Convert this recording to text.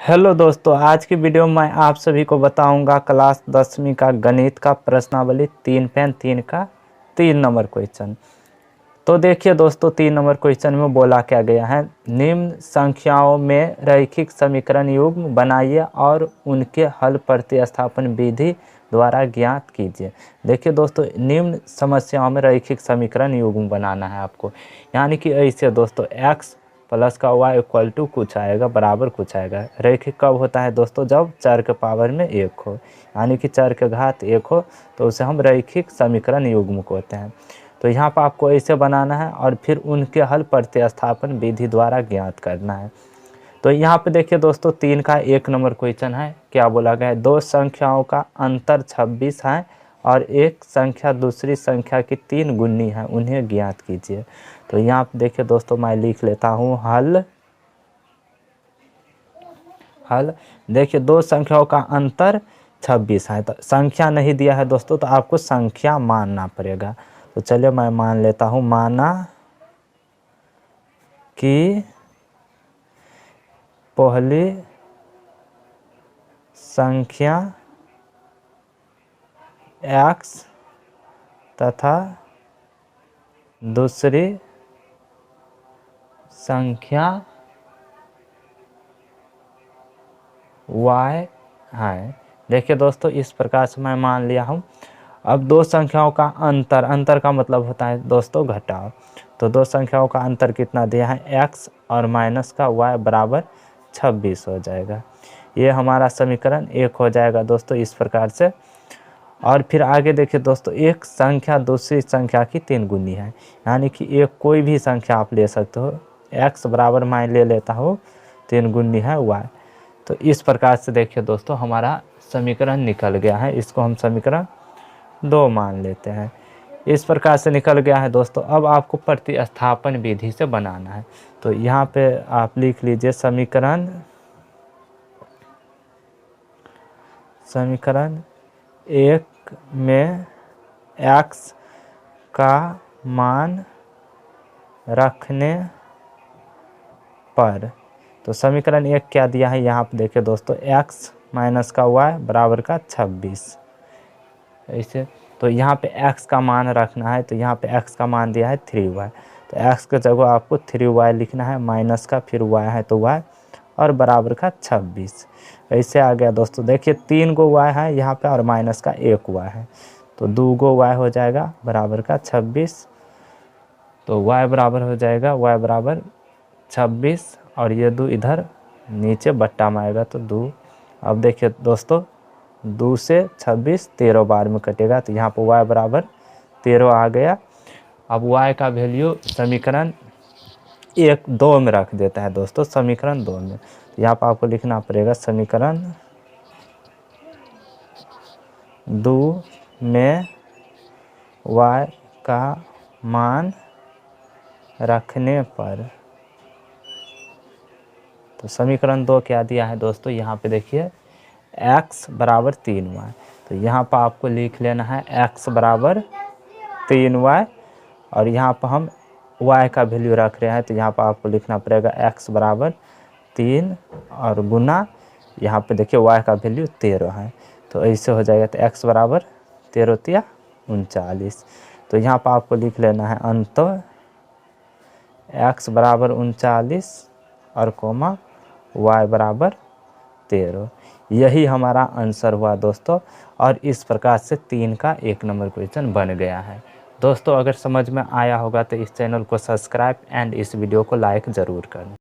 Hello दोस्तों, आज की वीडियो में मैं आप सभी को बताऊंगा क्लास 10वीं का गणित का प्रश्नावली 3.3 का 3 नंबर क्वेश्चन। तो देखिए दोस्तों, 3 नंबर क्वेश्चन में बोला क्या गया है, निम्न संख्याओं में रैखिक समीकरण युग्म बनाइए और उनके हल प्रतिस्थापन विधि द्वारा ज्ञात कीजिए। देखिए दोस्तों, निम्न समस्याओं में रैखिक समीकरण युग्म बनाना है आपको, यानी कि ऐसे दोस्तों x प्लस का y इक्वल टू कुछ आएगा, बराबर कुछ आएगा। रैखिक कब होता है दोस्तों? जब चर के पावर में 1 हो, यानी कि चर के घात 1 हो, तो उसे हम रैखिक समीकरण युग्म कहते हैं। तो यहाँ पर आपको ऐसे बनाना है और फिर उनके हल प्रतिस्थापन विधि द्वारा ज्ञात करना है। तो यहाँ पे देखिए दोस्तों, 3 का 1 नंबर क्वेश्चन है। क्या बोला गया है? दो संख्याओं का अंतर 26 है और एक संख्या दूसरी संख्या की 3 गुनी है, उन्हें ज्ञात कीजिए। तो यहाँ पे देखिए दोस्तों, मैं लिख लेता हूँ हल। देखिए, दो संख्याओं का अंतर 26 है, तो संख्या नहीं दिया है दोस्तों, तो आपको संख्या मानना पड़ेगा। तो चलिए मैं मान लेता हूँ, माना कि पहली संख्या x तथा दूसरी संख्या y है। देखिए दोस्तों, इस प्रकार से मैं मान लिया हूँ। अब दो संख्याओं का अंतर का मतलब होता है दोस्तों घटाव। तो दो संख्याओं का अंतर कितना दिया है? x और माइनस का y बराबर 26 हो जाएगा। ये हमारा समीकरण 1 हो जाएगा दोस्तों, इस प्रकार से। और फिर आगे देखिए दोस्तों, एक संख्या दूसरी संख्या की 3 गुनी है, यानी कि एक कोई भी संख्या आप ले सकते हो। x बराबर मैं ले लेता हूँ 3 गुनी है y। तो इस प्रकार से देखिए दोस्तों, हमारा समीकरण निकल गया है। इसको हम समीकरण 2 मान लेते हैं। इस प्रकार से निकल गया है दोस्तों। अब आपको प्रतिस्थापन विधि से बनाना है। तो यहाँ पे आप लिख लीजिए समीकरण 1 में x का मान रखने पर। तो समीकरण 1 क्या दिया है यहाँ पे देखिए दोस्तों, x माइनस का y बराबर का 26। ऐसे तो यहाँ पे x का मान रखना है, तो यहाँ पे x का मान दिया है 3y। तो x के जगह आपको 3y लिखना है, माइनस का फिर y है तो y और बराबर का 26। ऐसे आ गया दोस्तों। देखिए 3 गो y है यहाँ पे और माइनस का 1 y है, तो 2 गो y हो जाएगा बराबर का 26। तो y बराबर हो जाएगा y बराबर 26 और ये 2 इधर नीचे बट्टा में आएगा तो 2। अब देखिए दोस्तों, 2 से 26 13 बार में कटेगा, तो यहाँ पर y बराबर 13 आ गया। अब y का वैल्यू समीकरण 2 में रख देता है दोस्तों, समीकरण 2 में। तो यहाँ पर आपको लिखना पड़ेगा समीकरण 2 में y का मान रखने पर। तो समीकरण 2 क्या दिया है दोस्तों, यहाँ पे देखिए x बराबर 3y। तो यहाँ पर आपको लिख लेना है x बराबर 3y और यहाँ पर हम y का वैल्यू रख रहे हैं, तो यहाँ पर आपको लिखना पड़ेगा x बराबर 3 और गुना यहाँ पे देखिए y का वैल्यू 13 है। तो ऐसे हो जाएगा, तो x बराबर 13 तिया 39। तो यहाँ पर आपको लिख लेना है अंतर x बराबर 39 और कोमा y बराबर 13। यही हमारा आंसर हुआ दोस्तों। और इस प्रकार से 3 का 1 नंबर क्वेश्चन बन गया है दोस्तों। अगर समझ में आया होगा तो इस चैनल को सब्सक्राइब एंड इस वीडियो को लाइक ज़रूर करना।